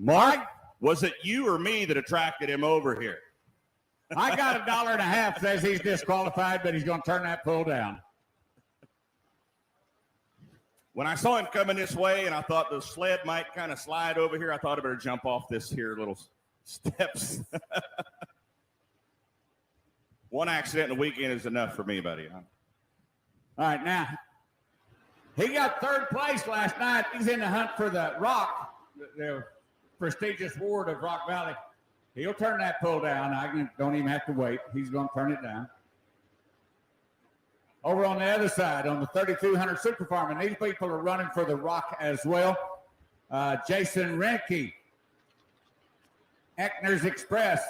Mark, was it you or me that attracted him over here? I got $1.50, says he's disqualified, but he's going to turn that pull down. When I saw him coming this way and I thought the sled might kind of slide over here, I thought I better jump off this here little steps. One accident in a weekend is enough for me, buddy. All right, now, he got third place last night. He's in the hunt for the Rock, the prestigious award of Rock Valley. He'll turn that pull down. I don't even have to wait. He's going to turn it down. Over on the other side, on the 3200 Super Farm, and these people are running for the Rock as well. Jason Renke, Eckner's Express,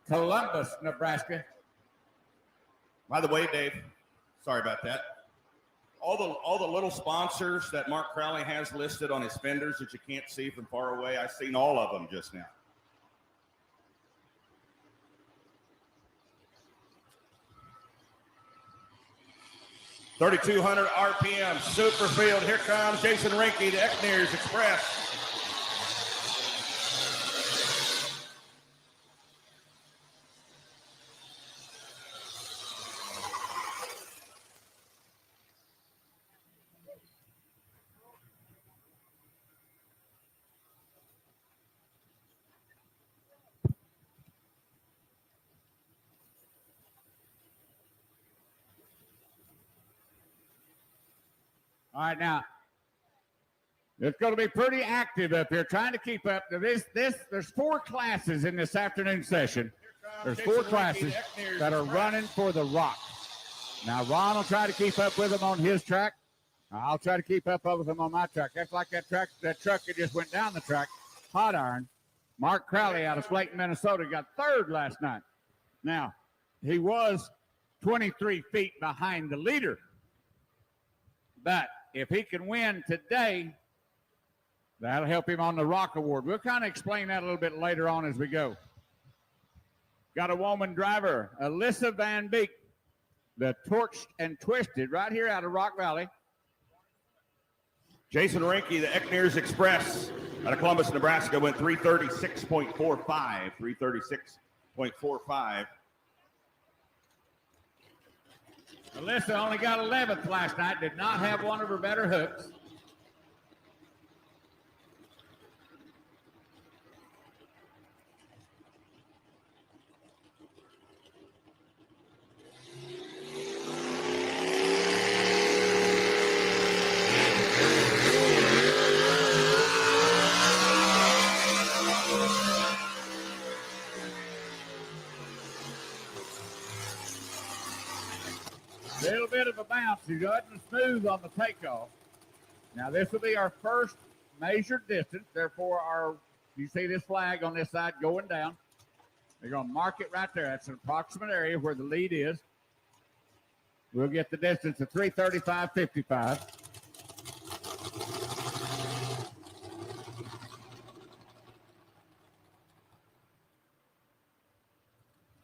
Columbus, Nebraska. By the way, Dave, sorry about that. All the little sponsors that Mark Crowley has listed on his fenders that you can't see from far away, I've seen all of them just now. $3,200 RPM, Superfield. Here comes Jason Renke, the Eckner's Express. All right, now, it's going to be pretty active up here, trying to keep up. There's 4 classes in this afternoon session. There's 4 classes that are running for the Rock. Now, Ron will try to keep up with them on his track. I'll try to keep up with them on my track. That's like that truck that just went down the track, Hot Iron. Mark Crowley out of Slayton, Minnesota, got third last night. Now, he was 23 feet behind the leader. But if he can win today, that'll help him on the Rock Award. We'll kind of explain that a little bit later on as we go. Got a woman driver, Alyssa Van Beek, the Torched and Twisted, right here out of Rock Valley. Jason Renke, the Eckner's Express out of Columbus, Nebraska, went 336.45. 336.45. Alyssa only got 11th last night, did not have one of her better hooks. Little bit of a bounce. He's gotten smooth on the takeoff. Now this will be our first measured distance. Therefore, you see this flag on this side going down. They're going to mark it right there. That's an approximate area where the lead is. We'll get the distance of 3:35.55.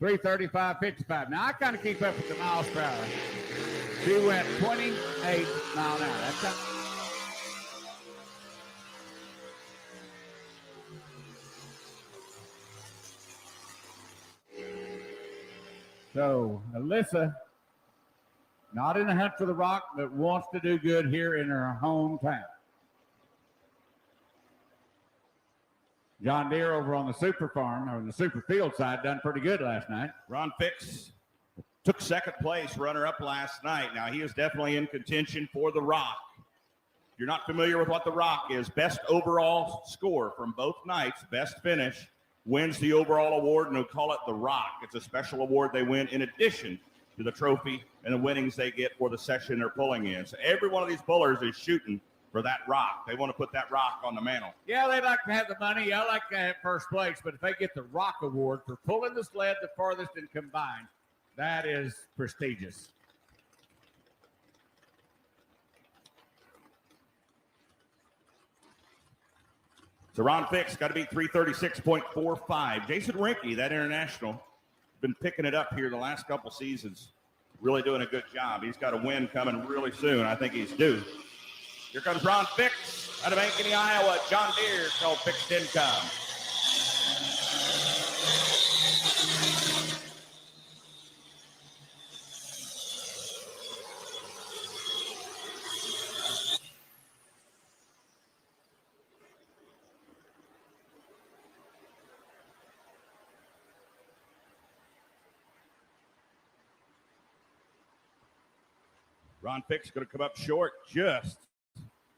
$3:35.55. Now I kind of keep up with the miles per hour. She went 28 mile an hour. That's up. So Alyssa, not in the hunt for the Rock, but wants to do good here in her hometown. John Deere over on the Super Farm, or the Super Field side, done pretty good last night. Ron Fix took second place, runner-up last night. Now, he is definitely in contention for the Rock. If you're not familiar with what the Rock is, best overall score from both nights, best finish, wins the overall award, and they'll call it the Rock. It's a special award they win in addition to the trophy and the winnings they get for the session they're pulling in. So every one of these pullers is shooting for that Rock. They want to put that Rock on the mantle. Yeah, they like to have the money. I like to have first place, but if they get the Rock Award for pulling the sled the farthest and combined, that is prestigious. So Ron Fix got to beat 336.45. Jason Renke, that international, been picking it up here the last couple seasons. Really doing a good job. He's got a win coming really soon. I think he's due. Here comes Ron Fix out of Ankeny, Iowa. John Deere called Fixed Income. Ron Fick's going to come up short just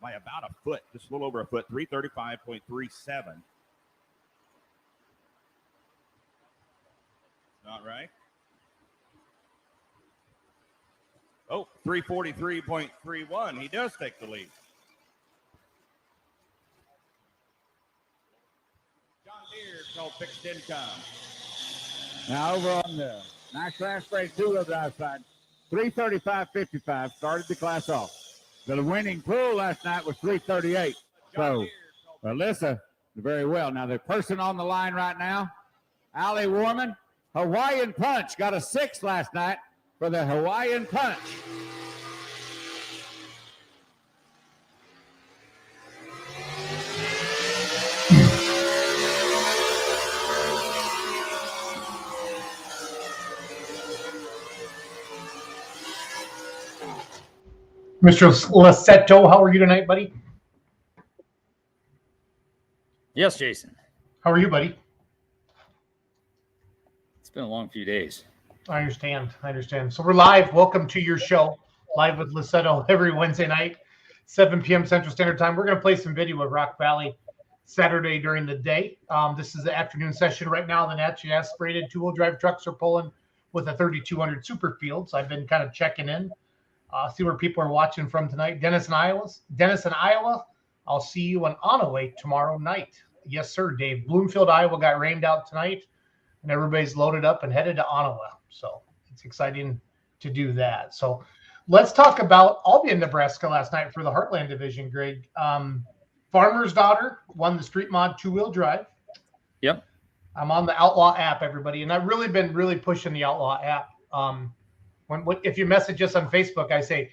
by about a foot, just a little over a foot, 335.37. Not right. Oh, 343.31. He does take the lead. John Deere called fixed income. Now over on the nice class grade 2-wheel drive side, 335.55 started the class off. The winning pool last night was 338. So Alyssa very well. Now the person on the line right now, Allie Warman, Hawaiian Punch, got a 6 last night for the Hawaiian Punch. Mr. Lussetto, how are you tonight, buddy? Yes, Jason. How are you, buddy? It's been a long few days. I understand. So we're live. Welcome to your show, live with Lussetto every Wednesday night, 7 p.m. Central Standard Time. We're going to play some video of Rock Valley Saturday during the day. This is the afternoon session right now. The naturally aspirated 2-wheel drive trucks are pulling with a 3200 Super Fields. I've been kind of checking in. See where people are watching from tonight. Dennis in Iowa. I'll see you in Onaway tomorrow night. Yes, sir, Dave. Bloomfield, Iowa got rained out tonight, and everybody's loaded up and headed to Ottawa. So it's exciting to do that. So let's talk about Albion, Nebraska last night for the Heartland division, Greg. Farmer's daughter won the Street Mod 2-wheel drive. Yep. I'm on the Outlaw app, everybody, and I've really been pushing the Outlaw app. If you message us on Facebook, I say,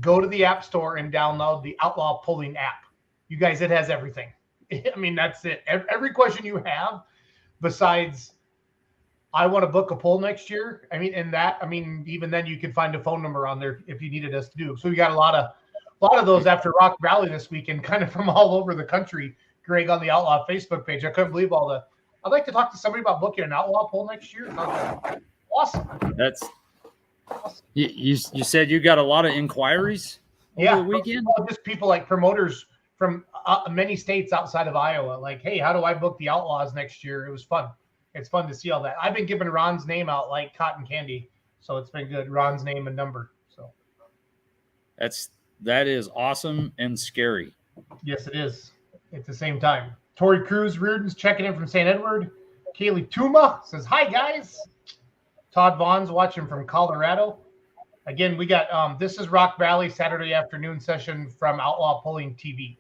go to the App Store and download the Outlaw Polling app. You guys, it has everything. I mean, that's it. Every question you have, besides, I want to book a poll next year. Even then you can find a phone number on there if you needed us to do. So we got a lot of those after Rock Valley this weekend, kind of from all over the country, Greg, on the Outlaw Facebook page. I couldn't believe I'd like to talk to somebody about booking an Outlaw poll next year. Awesome. That's you said you got a lot of inquiries over the weekend? Well, just people like promoters from many states outside of Iowa. Like, hey, how do I book the Outlaws next year? It was fun. It's fun to see all that. I've been giving Ron's name out like cotton candy, so it's been good. Ron's name and number. So that is awesome and scary. Yes, it is. At the same time. Tori Cruz Reardon's checking in from St. Edward. Kaylee Tuma says, hi, guys. Todd Vaughn's watching from Colorado. Again, we got this is Rock Valley Saturday afternoon session from Outlaw Polling TV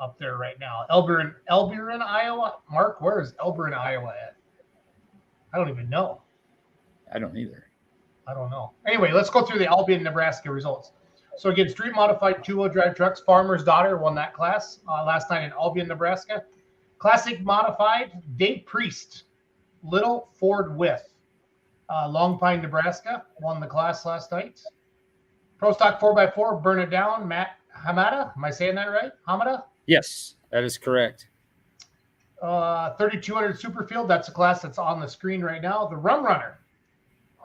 up there right now. Elburin, Iowa. Mark, where is Elburin, Iowa at? I don't even know. I don't either. I don't know. Anyway, let's go through the Albion, Nebraska results. So again, street modified 2-wheel drive trucks. Farmer's daughter won that class last night in Albion, Nebraska. Classic modified, Dave Priest, Little Ford With. Long Pine, Nebraska, won the class last night. Pro Stock 4x4, Burn It Down, Matt Hamada. Am I saying that right? Hamada? Yes, that is correct. 3200 Superfield, that's a class that's on the screen right now. The Rum Runner.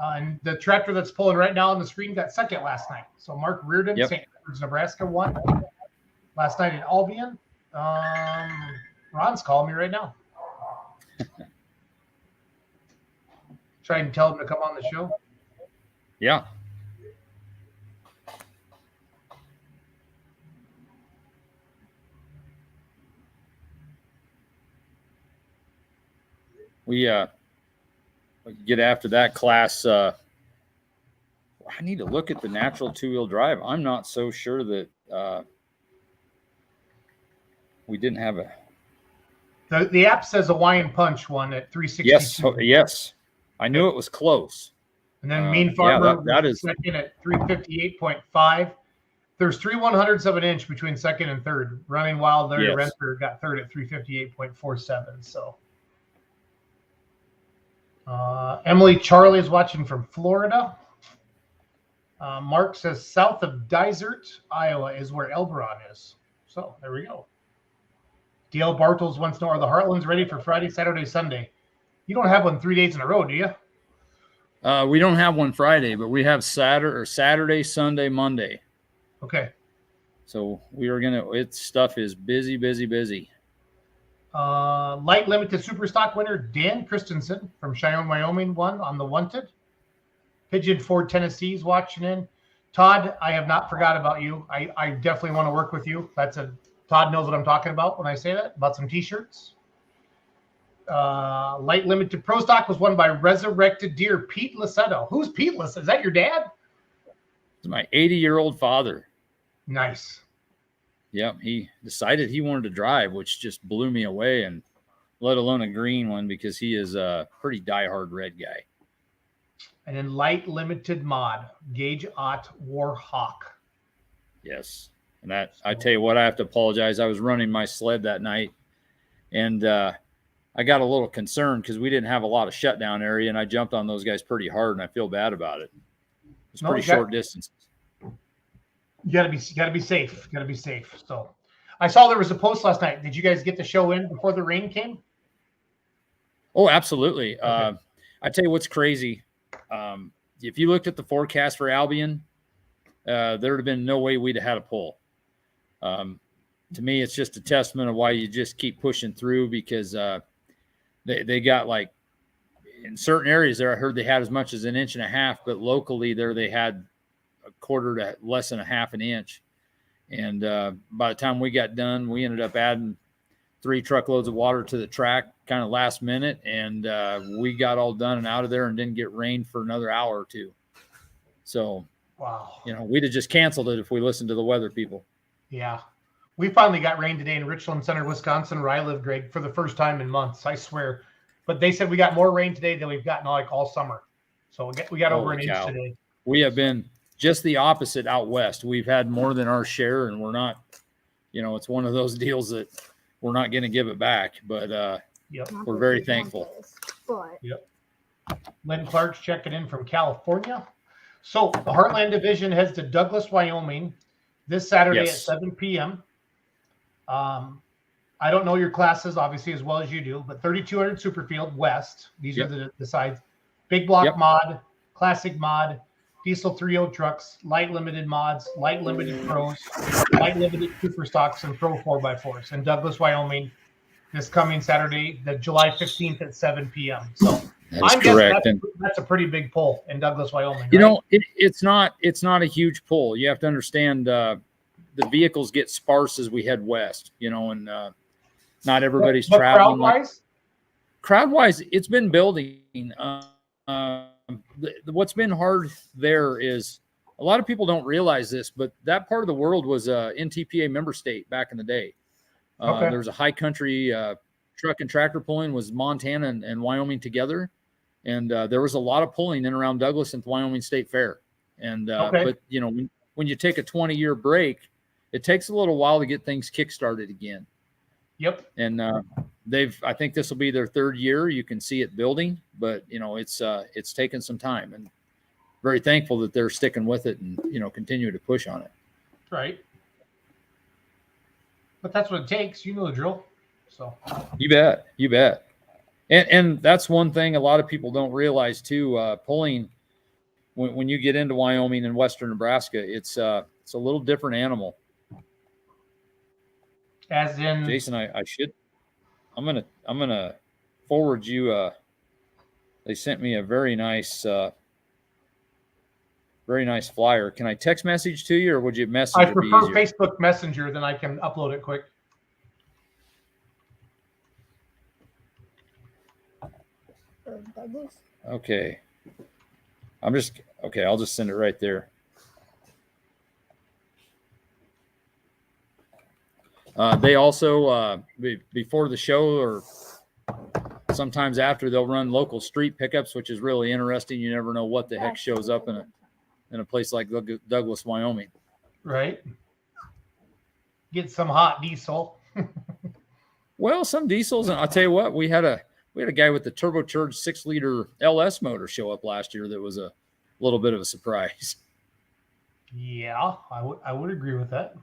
And the tractor that's pulling right now on the screen got second last night. So Mark Reardon, St. Edwards, Nebraska, won last night in Albion. Ron's calling me right now. Try and tell him to come on the show. Yeah. We get after that class. I need to look at the natural 2-wheel drive. I'm not so sure that we didn't have a. The app says Hawaiian Punch won at 362. Yes. I knew it was close. And then Mean Farmer that is second at 358.5. There's 3/100ths of an inch between second and third. Running Wild, Larry Renter got third at 358.47. So Emily Charlie is watching from Florida. Mark says south of Dysart, Iowa is where Elberon is. So there we go. DL Bartels wants to know, are the Heartlands ready for Friday, Saturday, Sunday? You don't have one 3 days in a row, do you? We don't have one Friday, but we have Saturday, Sunday, Monday. Okay. So we are its stuff is busy. Light limited super stock winner Dan Christiansen from Cheyenne, Wyoming won on the Wanted. Pigeon Ford, Tennessee's watching in. Todd, I have not forgot about you. I definitely want to work with you. Todd knows what I'm talking about when I say that, about some t-shirts. Light limited pro stock was won by Resurrected Deer, Pete Lussetto. Who's Pete Lussetto? Is that your dad? It's my 80-year-old father. Nice. Yep, he decided he wanted to drive, which just blew me away, and let alone a green one, because he is a pretty diehard red guy. And then light limited mod, Gage Ott Warhawk. Yes. And that, I tell you what, I have to apologize. I was running my sled that night, and I got a little concerned because we didn't have a lot of shutdown area, and I jumped on those guys pretty hard, and I feel bad about it. It's pretty short distances. You gotta be safe. Gotta be safe. So I saw there was a post last night. Did you guys get the show in before the rain came? Oh, absolutely. Okay. I tell you what's crazy. If you looked at the forecast for Albion, there would have been no way we'd have had a pull. To me, it's just a testament of why you just keep pushing through, because they got, like, in certain areas there, I heard they had as much as 1.5 inches, but locally there they had a quarter to less than a half an inch. And by the time we got done, we ended up adding 3 truckloads of water to the track kind of last minute, and we got all done and out of there and didn't get rain for another hour or two. So, wow, we'd have just canceled it if we listened to the weather people. Yeah. We finally got rain today in Richland Center, Wisconsin, where I live, Greg, for the first time in months, I swear. But they said we got more rain today than we've gotten all summer. So we got over an inch today. We have been just the opposite out west. We've had more than our share, and we're not, it's one of those deals that we're not going to give it back. But we're very thankful. Yep. Lynn Clark's checking in from California. So the Heartland Division heads to Douglas, Wyoming this Saturday at 7 p.m. I don't know your classes, obviously, as well as you do, but 3200 Superfield West. These are the sides. Big block mod, classic mod, diesel 3.0 trucks, light limited mods, light limited pros, light limited super stocks, and pro 4x4s in Douglas, Wyoming this coming Saturday, the July 15th at 7 p.m. So I'm guessing that's a pretty big pull in Douglas, Wyoming. Right? It's not a huge pull. You have to understand the vehicles get sparse as we head west, and not everybody's traveling. Crowd-wise, it's been building. What's been hard there is a lot of people don't realize this, but that part of the world was a NTPA member state back in the day. There's a high country truck and tractor pulling was Montana and Wyoming together. And there was a lot of pulling in around Douglas and the Wyoming State Fair. And but when you take a 20-year break, it takes a little while to get things kick-started again. Yep. And I think this will be their 3rd year. You can see it building, but it's taken some time, and very thankful that they're sticking with it and continue to push on it. Right. But that's what it takes. You know the drill. So you bet. And that's one thing a lot of people don't realize too. Pulling when you get into Wyoming and western Nebraska, it's a little different animal. As in, Jason, I'm gonna forward you. They sent me a very nice flyer. Can I text message to you, or would you message? I prefer Facebook Messenger, then I can upload it quick. Okay. I'll just send it right there. They also, before the show or sometimes after, they'll run local street pickups, which is really interesting. You never know what the heck shows up in a place like Douglas, Wyoming. Right. Get some hot diesel. Well, some diesels, and I'll tell you what, we had a guy with the turbocharged 6-liter LS motor show up last year that was a little bit of a surprise. Yeah, I would agree with that.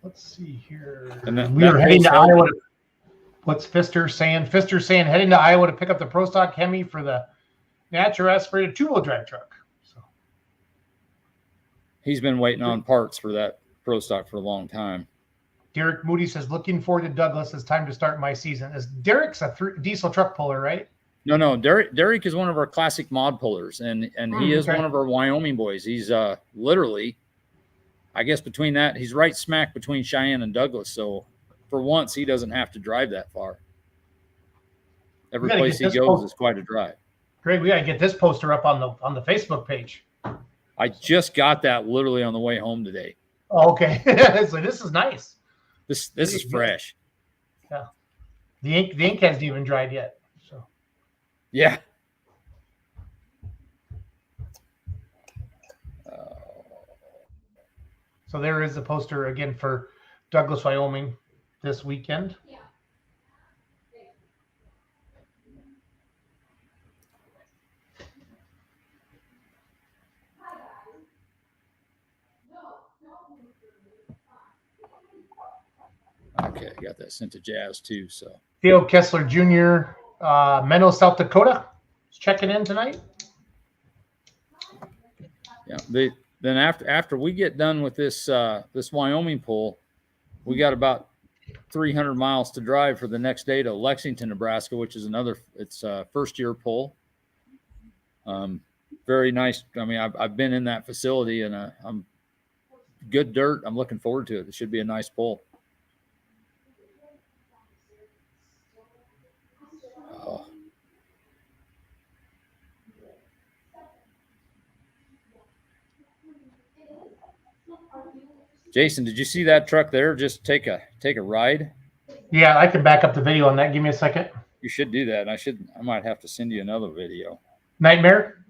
Let's see here. And we are heading to Iowa. What's Fister saying? Fister saying heading to Iowa to pick up the Pro Stock Hemi for the natural aspirated two-wheel drive truck. So he's been waiting on parts for that Pro Stock for a long time. Derek Moody says, looking forward to Douglas. It's time to start my season. Derek's a diesel truck puller, right? No. Derek is one of our classic mod pullers, and he is one of our Wyoming boys. He's literally, I guess, between that, he's right smack between Cheyenne and Douglas. So for once, he doesn't have to drive that far. Every place he goes is quite a drive. Greg, we got to get this poster up on the Facebook page. I just got that literally on the way home today. Oh, okay. So this is nice. This is fresh. Yeah. The ink hasn't even dried yet. So yeah. So there is a poster again for Douglas, Wyoming this weekend. Yeah. Okay, I got that sent to Jazz too. So Theo Kessler Jr., Menno, South Dakota, is checking in tonight. Yeah, then after we get done with this this Wyoming pull, we got about 300 miles to drive for the next day to Lexington, Nebraska, which is it's first year pull. Very nice. I mean, I've been in that facility, and I'm good dirt. I'm looking forward to it. It should be a nice pull. Oh. Jason, did you see that truck there? Just take a ride. Yeah, I can back up the video on that. Give me a second. You should do that. I might have to send you another video. Nightmare?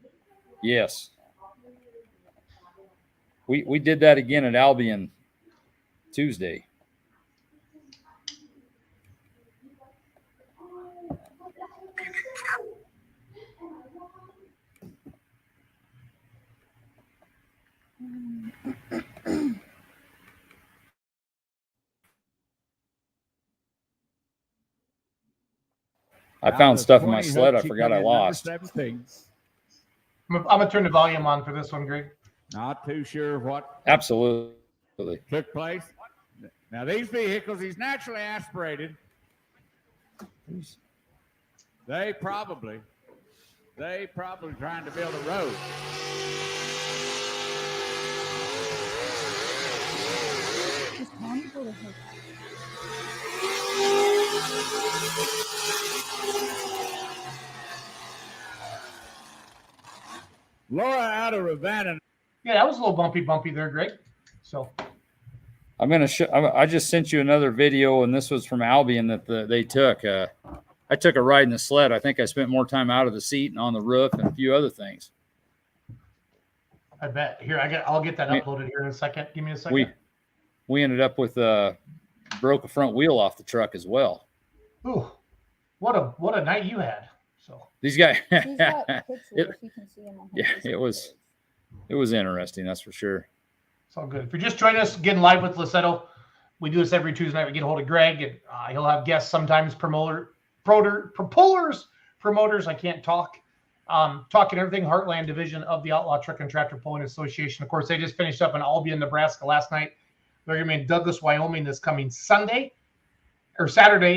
Yes. We did that again at Albion Tuesday. I found stuff in my sled I forgot I lost. I'm going to turn the volume on for this one, Greg. Not too sure what Absolutely took place. Now, these vehicles, he's naturally aspirated. They probably trying to build a road. Laura out of Ravenna. Yeah, that was a little bumpy there, Greg. So I'm gonna I just sent you another video, and this was from Albion that they took. I took a ride in the sled. I think I spent more time out of the seat and on the roof and a few other things. I bet. Here, I'll get that uploaded here in a second. Give me a second. We ended up with broke a front wheel off the truck as well. Ooh, what a night you had. So these guys. He's got pictures, if you can see him on it was interesting, that's for sure. It's all good. If you're just joining us, getting live with Lussetto, we do this every Tuesday night. We get a hold of Greg, and he'll have guests sometimes, promoters. I can't talk. Talking everything Heartland division of the Outlaw Truck and Tractor Pulling Association. Of course, they just finished up in Albion, Nebraska last night. They're going to be in Douglas, Wyoming this coming Saturday,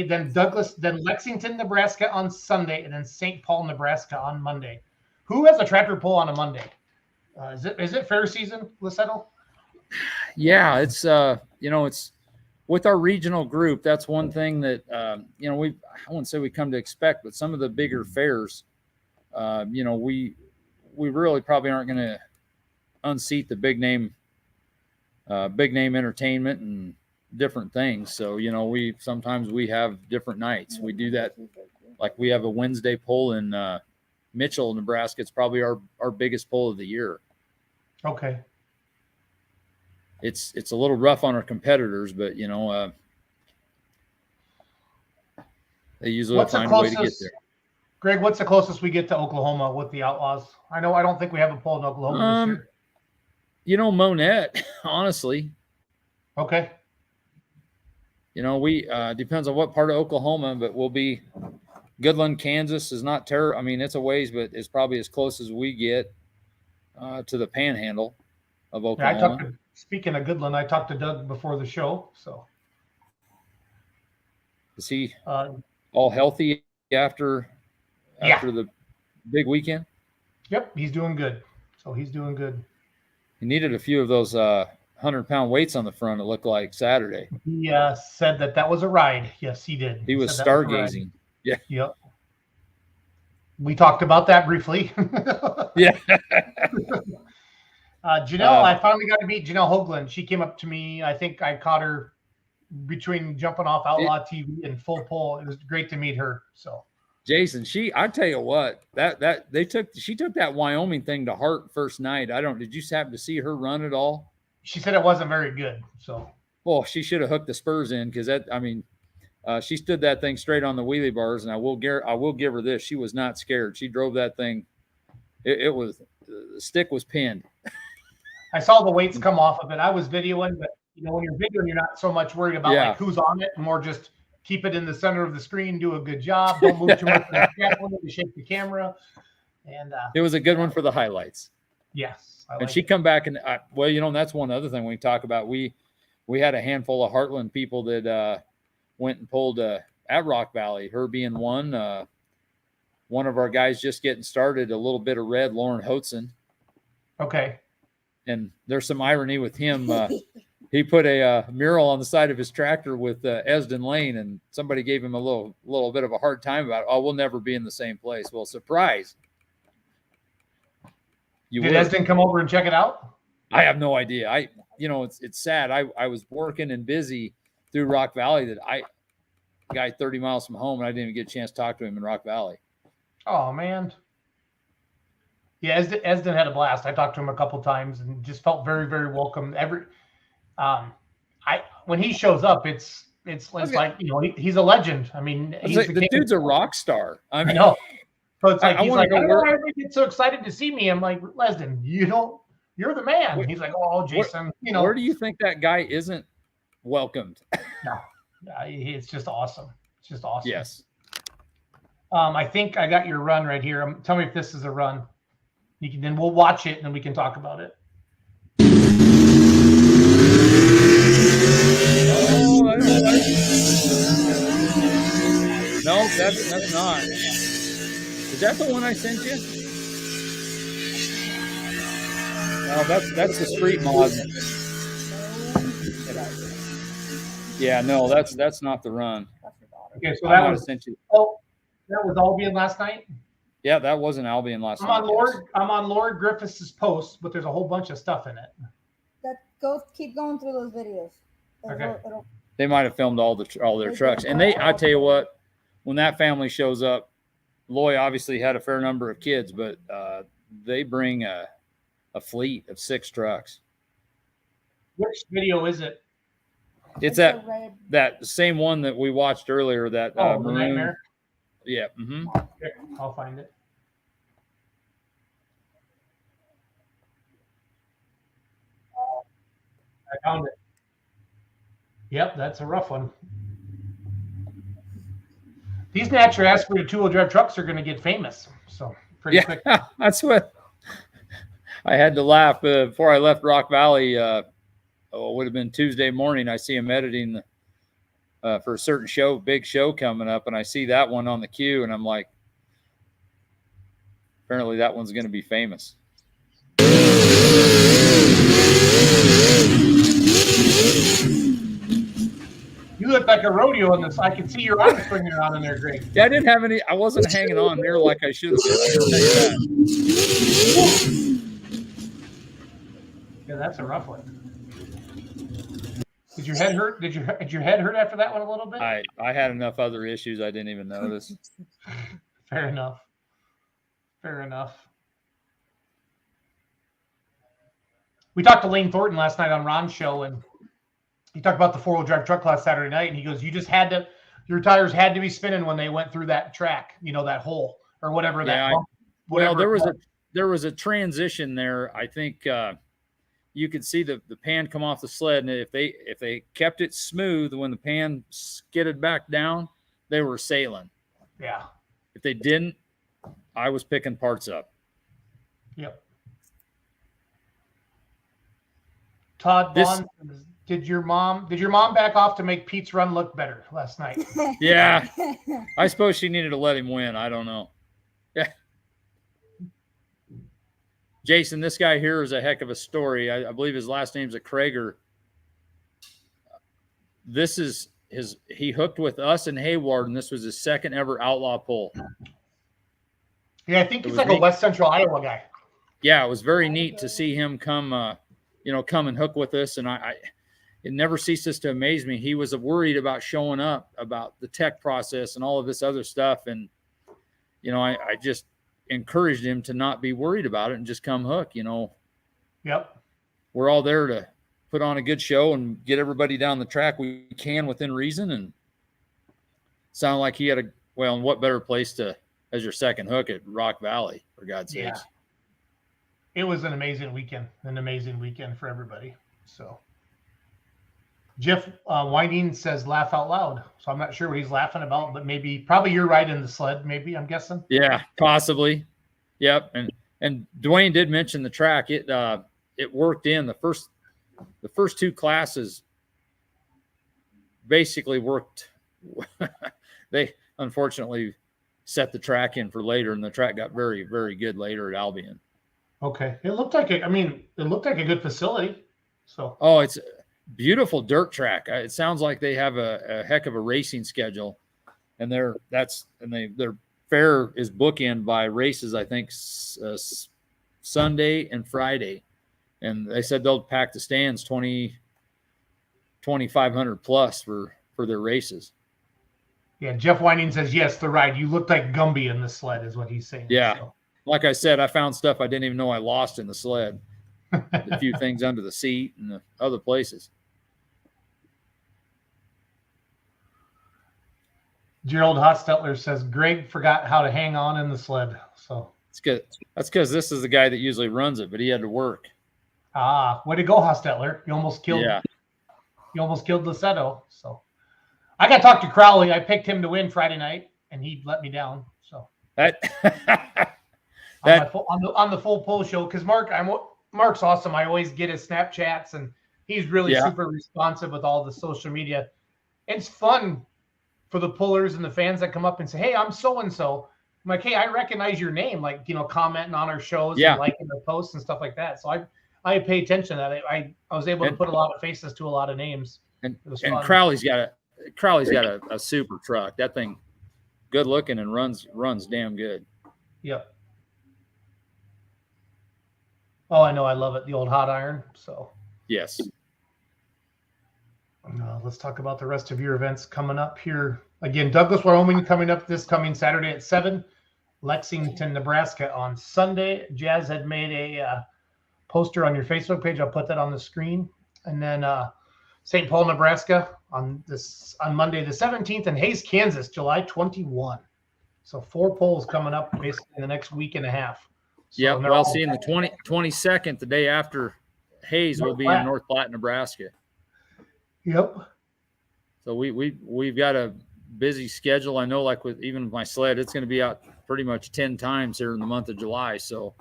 then Lexington, Nebraska on Sunday, and then St. Paul, Nebraska on Monday. Who has a tractor pull on a Monday? Is it fair season, Lussetto? Yeah, it's it's with our regional group. That's one thing that I wouldn't say we come to expect, but some of the bigger fairs, we really probably aren't going to unseat the big name entertainment and different things. So sometimes we have different nights. We do that, like we have a Wednesday pull in Mitchell, Nebraska. It's probably our biggest pull of the year. Okay. It's a little rough on our competitors, but they usually find a way to get there. Greg, what's the closest we get to Oklahoma with the Outlaws? I don't think we have a pull in Oklahoma this year. Monette, honestly. Okay. we depends on what part of Oklahoma, but we'll be Goodland, Kansas is not terrible. I mean, it's a ways, but it's probably as close as we get to the panhandle of Oklahoma. Speaking of Goodland, I talked to Doug before the show. So is he all healthy after the big weekend? Yep, he's doing good. So he's doing good. He needed a few of those 100-pound weights on the front, it looked like Saturday. He said that was a ride. Yes, he did. He was stargazing. Yeah. Yep. We talked about that briefly. Yeah. Janelle, I finally got to meet Janelle Hoagland. She came up to me. I think I caught her between jumping off Outlaw TV and full pull. It was great to meet her. So Jason, I tell you what, she took that Wyoming thing to heart first night. Did you happen to see her run at all? She said it wasn't very good. So well, she should have hooked the spurs in because she stood that thing straight on the wheelie bars, and I will give her this. She was not scared. She drove that thing. It was the stick was pinned. I saw the weights come off of it. I was videoing, but when you're videoing, you're not so much worried about like who's on it, more just keep it in the center of the screen, do a good job, don't move too much to shake the camera. And it was a good one for the highlights. Yes. And she come back and that's one other thing we talk about. We had a handful of Heartland people that went and pulled at Rock Valley. Her being one of our guys just getting started. A little bit of red, Lauren Hotzen. Okay. And there's some irony with him. He put a mural on the side of his tractor with Esden Lane, and somebody gave him a little bit of a hard time about it. Oh, we'll never be in the same place. Well, surprise. Did Esden come over and check it out? I have no idea. It's sad. I was working and busy through Rock Valley that guy 30 miles from home, and I didn't even get a chance to talk to him in Rock Valley. Oh, man. Yeah, Esden had a blast. I talked to him a couple times and just felt very, very welcome. When he shows up, it's like he's a legend. I mean, the dude's a rock star. I know. So it's like I don't know why everybody gets so excited to see me. I'm like, Lesden, you're the man. He's like, oh, Jason, Where do you think that guy isn't welcomed? No, it's just awesome. It's just awesome. Yes. I think I got your run right here. Tell me if this is a run. Then we'll watch it and then we can talk about it. No, that's not. Is that the one I sent you? No, that's the street mod. Yeah, no, that's not the run. Okay, so that was sent you. Oh, that was Albion last night. Yeah, that wasn't Albion last night. I'm on Lord Griffiths' post, but there's a whole bunch of stuff in it. Keep going through those videos. Okay. They might have filmed all their trucks, and I tell you what, when that family shows up, Loy obviously had a fair number of kids, but they bring a fleet of 6 trucks. Which video is it? It's that same one that we watched earlier. That maroon. Nightmare? Yeah. Mm-hmm. Okay, I'll find it. I found it. Yep, that's a rough one. These natural aspirated 2-wheel drive trucks are going to get famous. So pretty quick. That's what I had to laugh before I left Rock Valley. It would have been Tuesday morning. I see him editing for a certain show, big show coming up, and I see that one on the queue, and I'm like, apparently that one's going to be famous. You look like a rodeo in this. I can see your arms swinging around in there, Greg. Yeah, I wasn't hanging on near like I should have. I'll tell you that. Yeah, that's a rough one. Did your head hurt? Did your head hurt after that one a little bit? I had enough other issues I didn't even notice. Fair enough. Fair enough. We talked to Lane Thornton last night on Ron's show, and he talked about the 4-wheel drive truck class Saturday night, and he goes, your tires had to be spinning when they went through that track, that hole or whatever. There was a transition there. I think you could see the pan come off the sled, and if they kept it smooth when the pan skidded back down, they were sailing. Yeah. If they didn't, I was picking parts up. Yep. Todd Vaughn, did your mom back off to make Pete's run look better last night? Yeah. I suppose she needed to let him win. I don't know. Yeah. Jason, this guy here is a heck of a story. I believe his last name's a Krager. This is he hooked with us in Hayward, and this was his second ever outlaw pull. Yeah, I think he's like a West Central Iowa guy. Yeah, it was very neat to see him come and hook with us. And it never ceases to amaze me. He was worried about showing up, about the tech process and all of this other stuff. And, I just encouraged him to not be worried about it and just come hook, Yep. We're all there to put on a good show and get everybody down the track we can within reason. And sounded like he had and what better place as your second hook at Rock Valley, for God's sakes. It was an amazing weekend for everybody. So Jeff Whiting says laugh out loud. So I'm not sure what he's laughing about, but probably you're right in the sled, maybe, I'm guessing. Yeah, possibly. Yep. And Dwayne did mention the track. It worked in the first two classes basically worked. They unfortunately set the track in for later, and the track got very, very good later at Albion. Okay. It looked like a good facility. So It's a beautiful dirt track. It sounds like they have a heck of a racing schedule, and their fair is bookend by races, I think, Sunday and Friday. And they said they'll pack the stands 2,500 plus for their races. Yeah, Jeff Whiting says, yes, the ride. You looked like Gumby in the sled is what he's saying. Yeah. So. Like I said, I found stuff I didn't even know I lost in the sled. A few things under the seat and the other places. Gerald Hostetler says, Greg forgot how to hang on in the sled. So it's good. That's because this is the guy that usually runs it, but he had to work. Way to go, Hostetler. You almost killed Lussetto. So I got to talk to Crowley. I picked him to win Friday night, and he let me down. So that on the full pull show, because Mark's awesome. I always get his Snapchats, and he's really super responsive with all the social media. It's fun for the pullers and the fans that come up and say, hey, I'm so-and-so. I'm like, hey, I recognize your name, like, commenting on our shows and liking the posts and stuff like that. So I pay attention to that. I was able to put a lot of faces to a lot of names. And Crowley's got a super truck. That thing, good looking and runs damn good. Yep. Oh, I know. I love it. The old hot iron. So yes. Let's talk about the rest of your events coming up here. Again, Douglas, Wyoming coming up this coming Saturday at 7. Lexington, Nebraska on Sunday. Jazz had made a poster on your Facebook page. I'll put that on the screen. And then St. Paul, Nebraska on Monday the 17th, and Hayes, Kansas, July 21. So 4 polls coming up basically in the next week and a half. So seeing the 22nd, the day after Hayes, will be in North Platte, Nebraska. Yep. So we've got a busy schedule. I know, like with my sled, it's going to be out pretty much 10 times here in the month of July. So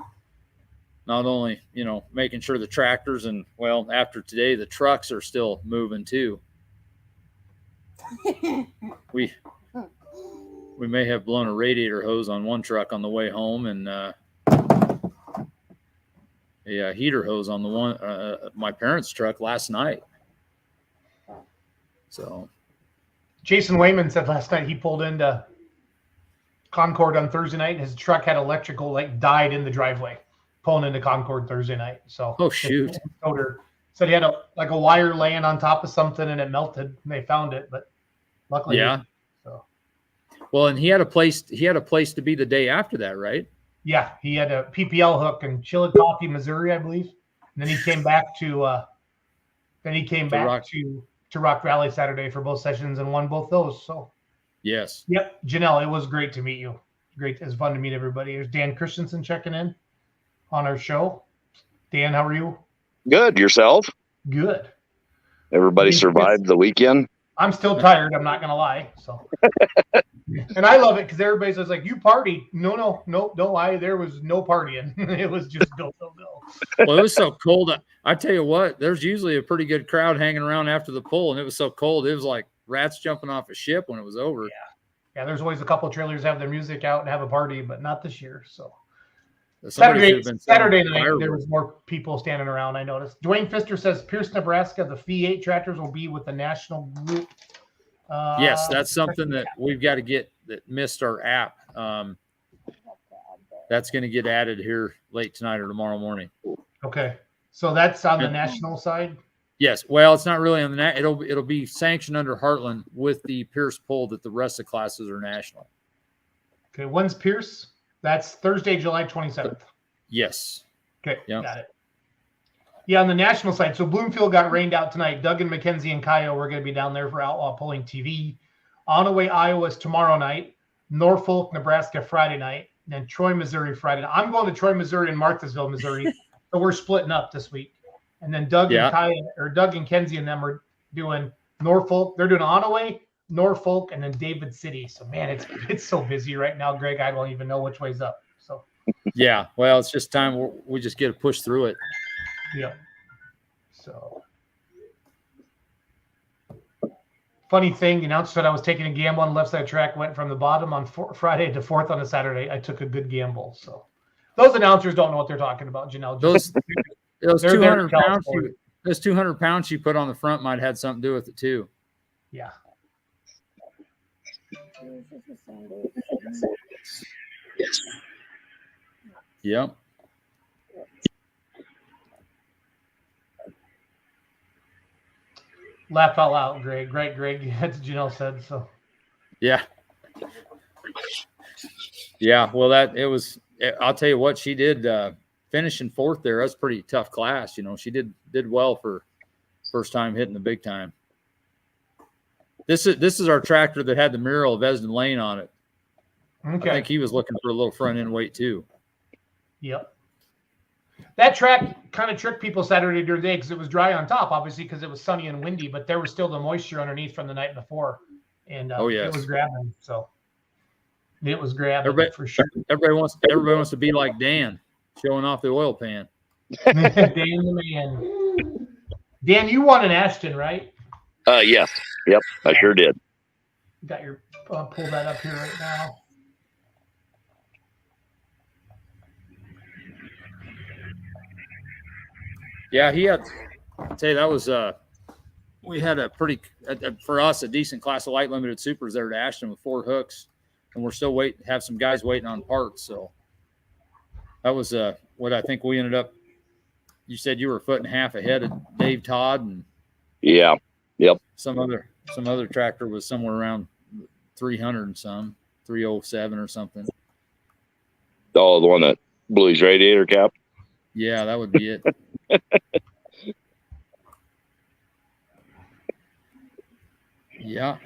not only, making sure the tractors and, after today, the trucks are still moving too. We may have blown a radiator hose on one truck on the way home, and a heater hose on the one my parents' truck last night. So Jason Wayman said last night he pulled into Concord on Thursday night, and his truck had electrical died in the driveway pulling into Concord Thursday night. So shoot. Said he had a wire laying on top of something and it melted, and they found it, but luckily so. Well, and he had a place to be the day after that, right? Yeah, he had a PPL hook in Chillicothe, Missouri, I believe. And then he came back to Rock Valley Saturday for both sessions and won both those. So yes. Yep. Janelle, it was great to meet you. Great. It's fun to meet everybody. There's Dan Christiansen checking in on our show. Dan, how are you? Good. Yourself? Good. Everybody survived the weekend? I'm still tired. I'm not going to lie. So, and I love it because everybody's just like, you party. No, don't lie. There was no partying. It was just go. Well, it was so cold. I tell you what, there's usually a pretty good crowd hanging around after the pull, and it was so cold. It was like rats jumping off a ship when it was over. Yeah. There's always a couple of trailers have their music out and have a party, but not this year. So Saturday night, there was more people standing around. I noticed. Dwayne Pfister says Pierce, Nebraska, the Phi 8 tractors will be with the national group. Yes, that's something that we've got to get that missed our app. That's going to get added here late tonight or tomorrow morning. Okay, so that's on the national side. Yes, well, it's not really on the it'll be sanctioned under Heartland with the Pierce poll that the rest of the classes are national. Okay, when's Pierce? That's Thursday, July 27th. Yes. Okay, got it. Yeah, on the national side. So Bloomfield got rained out tonight. Duggan, McKenzie, and Kyle were going to be down there for Outlaw Pulling TV. Onaway, Iowa is tomorrow night. Norfolk, Nebraska, Friday night. And then Troy, Missouri, Friday night. I'm going to Troy, Missouri, and Marthasville, Missouri. So we're splitting up this week. And then Doug and Kenzie and them are doing Norfolk. They're doing Onaway, Norfolk, and then David City. So man, it's so busy right now, Greg. I don't even know which way's up. So yeah, well, it's just time we just get to push through it. Yeah. So funny thing, the announcer said I was taking a gamble on the left side track, went from the bottom on Friday to fourth on a Saturday. I took a good gamble. So those announcers don't know what they're talking about, Janelle. Those 200 pounds. Those 200 pounds she put on the front might have had something to do with it too. Yeah. Yes. Yep. Laugh out loud, Greg. Right, Greg. That's what Janelle said. So. Yeah. Yeah. Well, I'll tell you what, she did finishing fourth there. That's a pretty tough class. You know, she did well for first time hitting the big time. This is our tractor that had the mural of Esden Lane on it. Okay. I think he was looking for a little front end weight too. Yep. That track kind of tricked people Saturday during the day because it was dry on top, obviously, because it was sunny and windy, but there was still the moisture underneath from the night before. And it was grabbing. So it was grabbing for sure. Everybody wants to be like Dan, showing off the oil pan. Dan the man. Dan, you won in Ashton, right? Yes. Yep, I sure did. Got your pull that up here right now. Yeah, I'd say that was we had a pretty for us a decent class of light limited supers there at Ashton with 4 hooks, and we're still have some guys waiting on parts. So that was what I think we ended up. You said you were a foot and a half ahead of Dave Todd, and yeah, yep. Some other tractor was somewhere around 300 and some 307 or something. Oh, the one that blew his radiator cap. Yeah, that would be it. Yeah.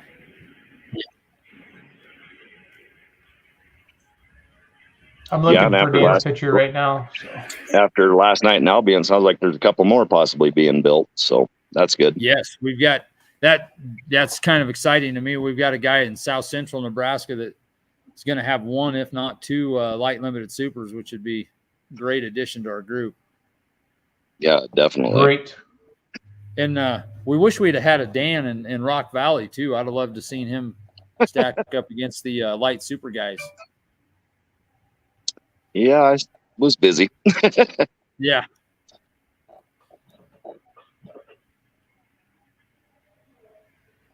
I'm looking for Dan's picture right now. So. After last night in Albion, sounds like there's a couple more possibly being built. So that's good. Yes, we've got that. That's kind of exciting to me. We've got a guy in South Central Nebraska that is going to have 1, if not 2, light limited supers, which would be a great addition to our group. Yeah, definitely. Great. And we wish we'd have had a Dan in Rock Valley too. I'd have loved to seen him stack up against the light super guys. Yeah, I was busy. Yeah.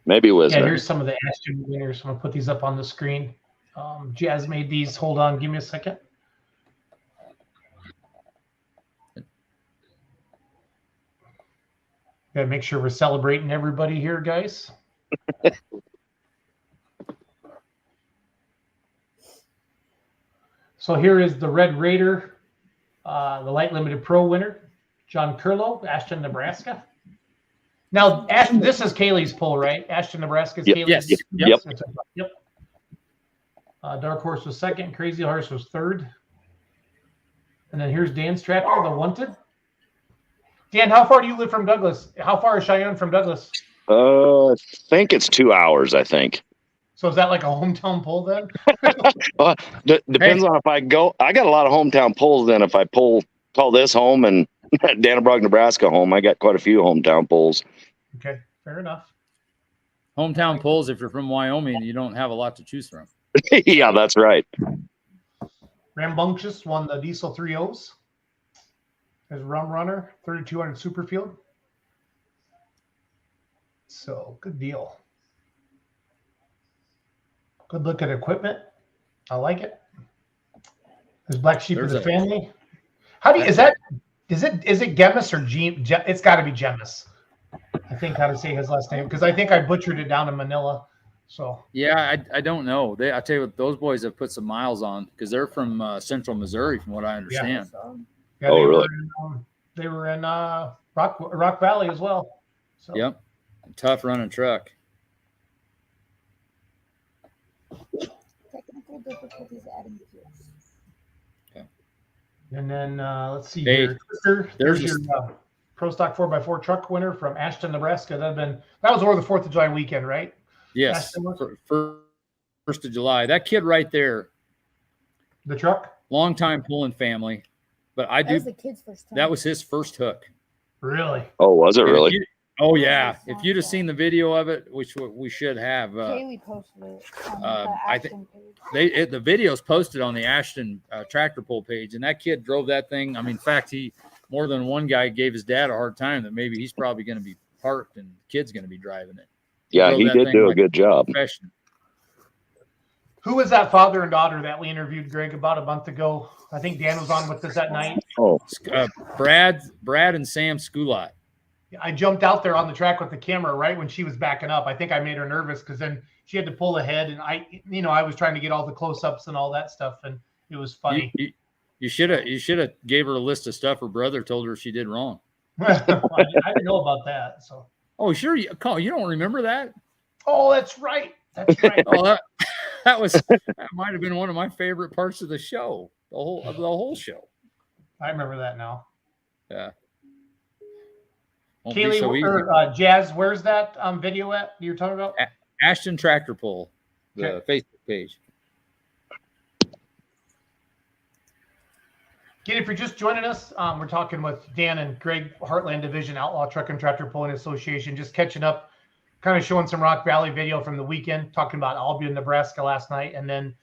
Maybe Wisner. Yeah, here's some of the Ashton winners. I'm going to put these up on the screen. Jazz made these. Hold on. Give me a second. Gotta make sure we're celebrating everybody here, guys. So here is the Red Raider, the Light Limited Pro winner, John Curlow, Ashton, Nebraska. Now, Ashton, this is Kaylee's pull, right? Ashton, Nebraska's Kaylee's. Yes. Yep. Dark Horse was second. Crazy Horse was third. And then here's Dan's tractor, the Wanted. Dan, how far do you live from Douglas? How far is Cheyenne from Douglas? I think it's 2 hours, I think. So is that like a hometown poll then? Depends on if I go. I got a lot of hometown polls. Then if I call this home and Dannebrog, Nebraska home, I got quite a few hometown polls. Okay, fair enough. Hometown polls, if you're from Wyoming, you don't have a lot to choose from. Yeah, that's right. Rambunctious won the Diesel 3.0s as rum runner, 3200 Superfield. So good deal. Good look at equipment. I like it. There's Black Sheep of the family. How do you, is it Gemis or it's got to be Gemis. I think how to say his last name, because I think I butchered it down in Manila. So yeah, I don't know. I tell you what, those boys have put some miles on because they're from Central Missouri, from what I understand. Yeah, oh, really? They were in Rock Valley as well. So. Yep, tough running truck. Technical difficulties adding gears. Okay. And then let's see hey, here. There's your Pro Stock 4x4 truck winner from Ashton, Nebraska. That was over the 4th of July weekend, right? Yes, First of July. That kid right there. The truck? Long time pulling family. But That was the kid's first time. That was his first hook. Really? Oh, was it really? Oh, yeah. If you'd have seen the video of it, which we should have. Kaylee posted it on the I think page. the video's posted on the Ashton tractor pull page, and that kid drove that thing. I mean, in fact, more than one guy gave his dad a hard time that maybe he's probably going to be parked and the kid's going to be driving it. Yeah, he did do a good job. Who was that father and daughter that we interviewed, Greg, about a month ago? I think Dan was on with us that night. Oh, Brad and Sam Skulot. I jumped out there on the track with the camera right when she was backing up. I think I made her nervous because then she had to pull ahead, and I was trying to get all the close-ups and all that stuff, and it was funny. You should have gave her a list of stuff her brother told her she did wrong. I didn't know about that. So. Oh, sure. You don't remember that? Oh, that's right. That's right. Oh, that might have been one of my favorite parts of the show. The whole show. I remember that now. Yeah. Kaylee, Jazz, where's that video at you're talking about? Ashton Tractor Pull, the Facebook page. Again, if you're just joining us, we're talking with Dan and Greg, Heartland Division Outlaw Truck and Tractor Pulling Association, just catching up, kind of showing some Rock Valley video from the weekend, talking about Albion, Nebraska last night, and then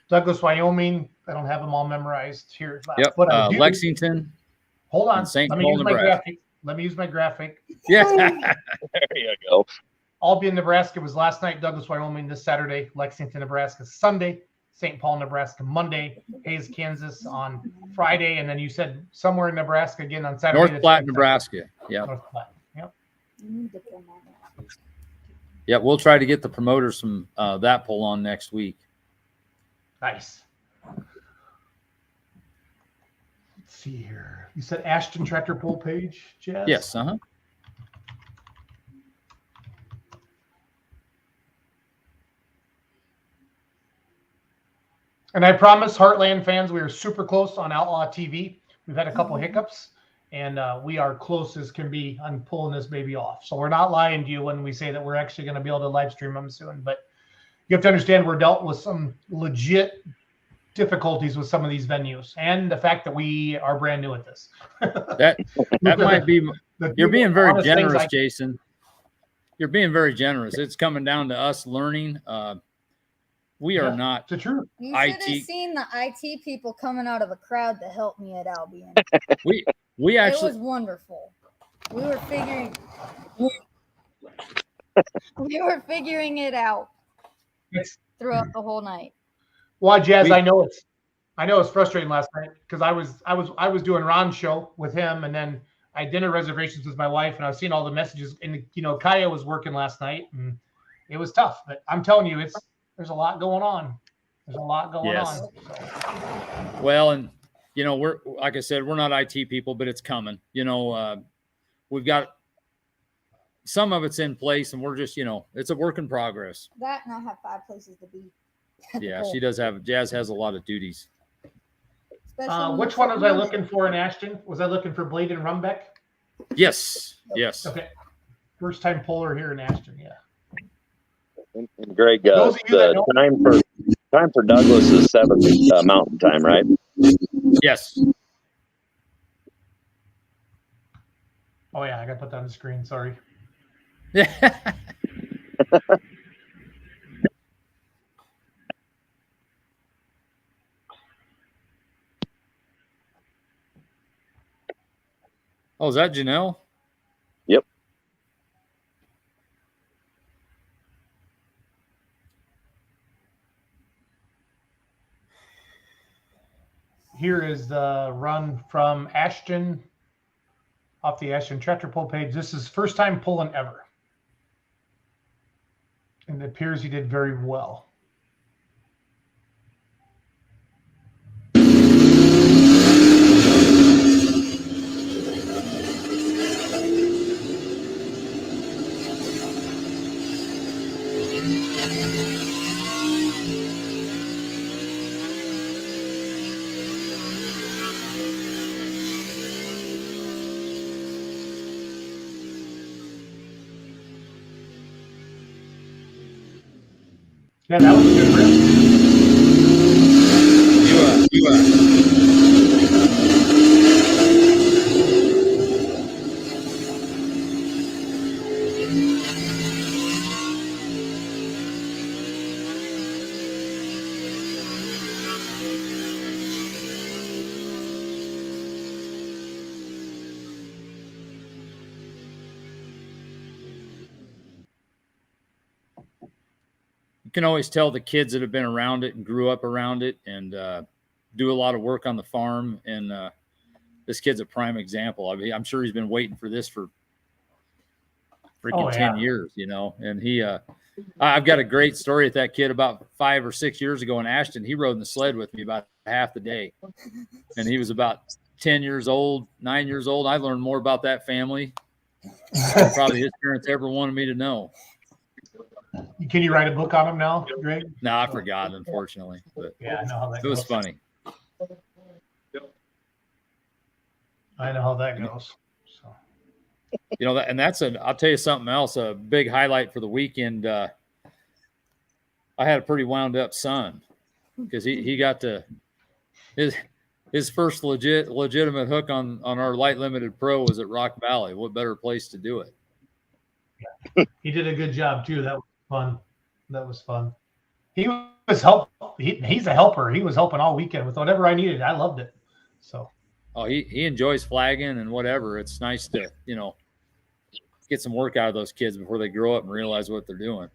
Douglas, Wyoming. I don't have them all memorized here. Yep. Lexington. Hold on. St. Let me use my graphic. Let me use my graphic. Yeah. There you go. Albion, Nebraska was last night. Douglas, Wyoming this Saturday. Lexington, Nebraska Sunday. St. Paul, Nebraska Monday. Hayes, Kansas on Friday. And then you said somewhere in Nebraska again on Saturday. North Platte, Nebraska. Yeah. North Platte. Yep. Yeah, we'll try to get the promoters from that pull on next week. Nice. Let's see here. You said Ashton Tractor Pull page, Jazz? Yes. And I promise Heartland fans, we are super close on Outlaw TV. We've had a couple hiccups, and we are close as can be on pulling this baby off. So we're not lying to you when we say that we're actually going to be able to live stream them soon. But you have to understand we're dealt with some legit difficulties with some of these venues, and the fact that we are brand new at this. That might be. You're being very generous, Jason. You're being very generous. It's coming down to us learning. We are not the truth. You should have seen the IT people coming out of a crowd to help me at Albion. we actually. It was wonderful. We were figuring it out throughout the whole night. Well, Jazz, I know it's frustrating last night because I was doing Ron's show with him, and then I had dinner reservations with my wife, and I was seeing all the messages. And Kaya was working last night, and it was tough. But I'm telling you, there's a lot going on. There's a lot going on. So. Well, and we're, like I said, we're not IT people, but it's coming. We've got some of it's in place, and we're just, it's a work in progress. That and I have 5 places to be. Yeah, she does have. Jazz has a lot of duties. Which one was I looking for in Ashton? Was I looking for Blade and Rumbeck? Yes. Yes. Okay. First time puller here in Ashton. Yeah. And Greg, Those of you that the time for Douglas is 7 Mountain Time, right? Yes. Oh yeah, I got to put that on the screen. Sorry. Yeah. Oh, is that Janelle? Yep. Here is the run from Ashton off the Ashton tractor pull page. This is first time pulling ever. And it appears he did very well. Yeah, that was a good rip. You can always tell the kids that have been around it and grew up around it and do a lot of work on the farm. And this kid's a prime example. I mean, I'm sure he's been waiting for this for freaking 10 years, you know. And I've got a great story with that kid about 5 or 6 years ago in Ashton. He rode in the sled with me about half the day. And he was about 10 years old, 9 years old. I learned more about that family than probably his parents ever wanted me to know. Can you write a book on him now, Greg? No, I forgot, unfortunately. But yeah, I know how that it was goes. funny. I know how that goes. So, you know, I'll tell you something else, a big highlight for the weekend. I had a pretty wound up son because he got to his first legitimate hook on our light limited pro was at Rock Valley. What better place to do it? Yeah. He did a good job too. That was fun. He was he's a helper. He was helping all weekend with whatever I needed. I loved it. So he enjoys flagging and whatever. It's nice to, you know, get some work out of those kids before they grow up and realize what they're doing.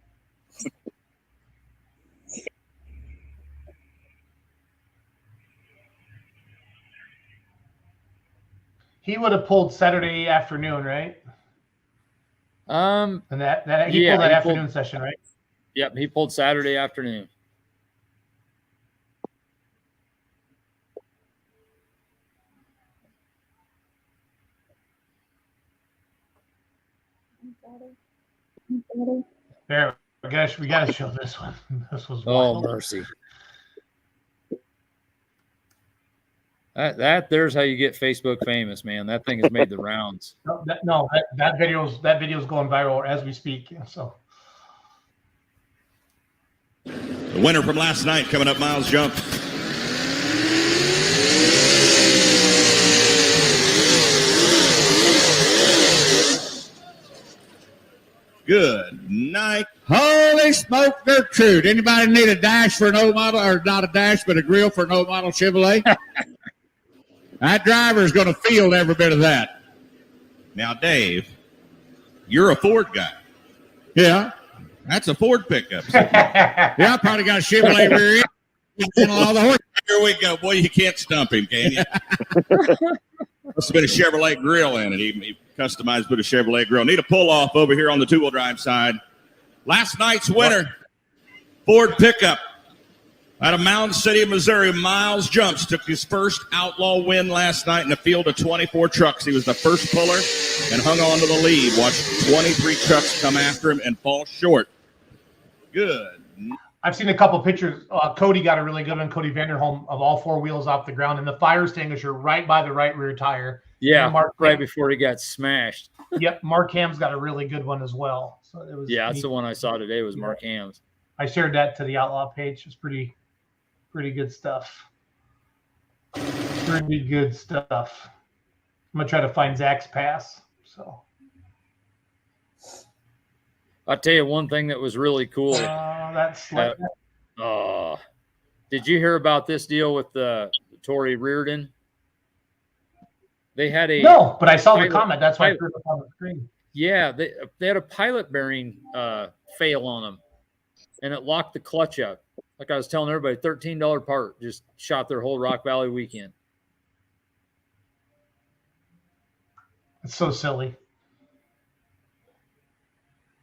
He would have pulled Saturday afternoon, right? And he pulled that afternoon session, right? Yep, he pulled Saturday afternoon. There, gosh, we got to show this one. This was wild. Oh, mercy. There's how you get Facebook famous, man. That thing has made the rounds. That video's going viral as we speak. So the winner from last night coming up, Miles Jump. Good night. Holy smoke, Gertrude. Anybody need a dash for an old model, or not a dash, but a grill for an old model Chevrolet? That driver is going to feel every bit of that. Now, Dave, you're a Ford guy. Yeah. That's a Ford pickup. Yeah, I probably got a Chevrolet rear end. All the horse. Here we go. Boy, you can't stump him, can you? Must have been a Chevrolet grill in it. He customized with a Chevrolet grill. Need a pull-off over here on the two-wheel drive side. Last night's winner, Ford pickup. Out of Mound City, Missouri, Miles Jumps took his first outlaw win last night in a field of 24 trucks. He was the first puller and hung on to the lead. Watched 23 trucks come after him and fall short. Good. I've seen a couple pictures. Cody got a really good one, Cody Vanderholm, of all four wheels off the ground and the fire extinguisher right by the right rear tire. Yeah, Mark right Ham. before he got smashed. Yep, Mark Ham's got a really good one as well. So it was. Yeah, that's the one I saw today was Yeah. Mark Hams. I shared that to the Outlaw page. It's pretty good stuff. Pretty good stuff. I'm gonna try to find Zach's pass. So I'll tell you one thing that was really cool. that's Did you hear about this deal with Tori Reardon? They had a no, but I saw the pilot- comment. That's why I pilot- threw it up on the screen. Yeah, they had a pilot bearing fail on them, and it locked the clutch up. Like I was telling everybody, $13 part just shot their whole Rock Valley weekend. It's so silly.